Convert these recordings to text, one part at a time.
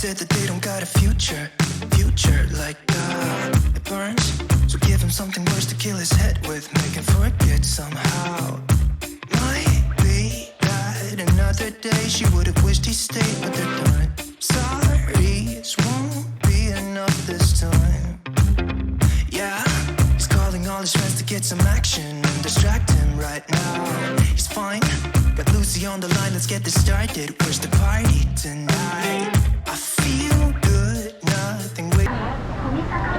said that they don't got a future like it burns. So give him something worse to kill his head with, make him forget somehow. Might be that another day she would have wished he stayed, but they're done. Sorry's won't be enough this time. Yeah, he's calling all his friends to get some action and distract him right now. He's fine. Got Lucy on the line, let's get this started. Where's the party tonight? I feel good, nothing with.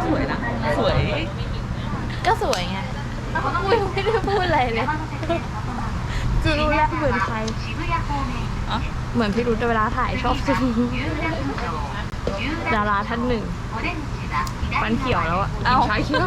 สวยนะสวยก็สวยไงไม่ได้พูดอะไรเลยจะรู้แล้วเหมือนใครเหมือนพี่รุ้เวลาถ่ายชอบซื้อดาราท่านหนึ่งฟันเขียวแล้วอะเอาใช้เขียว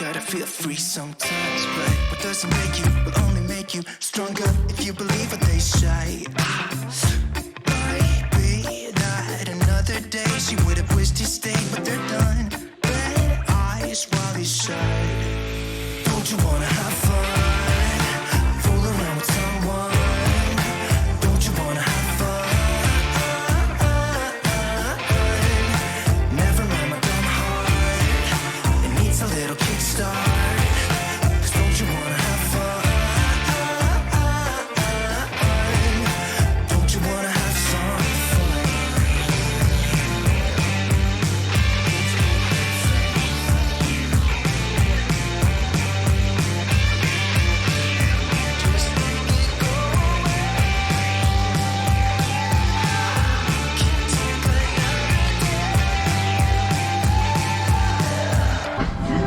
Gotta feel free sometimes, right? What doesn't make you will only make you stronger if you believe what they say. Might be that another day she would have wished he stayed, but they're done. Red eyes while he's shy. Don't you wanna have fun? Fool around with someone. Don't you wanna have fun? Never mind my dumb heart. It needs a little kickstart. Cause don't you wanna have fun? Don't you wanna have some fun? Just make it go away. Can't take another day.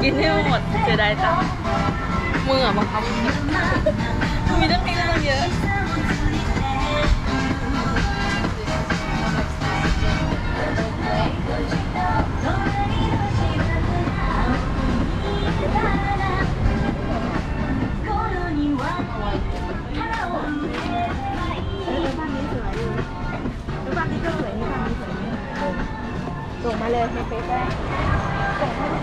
กินให้หมดเสียดายจังมือบังคับมีต้องให้เราเยอะส่งมาเลยในเฟซได้ส่งมา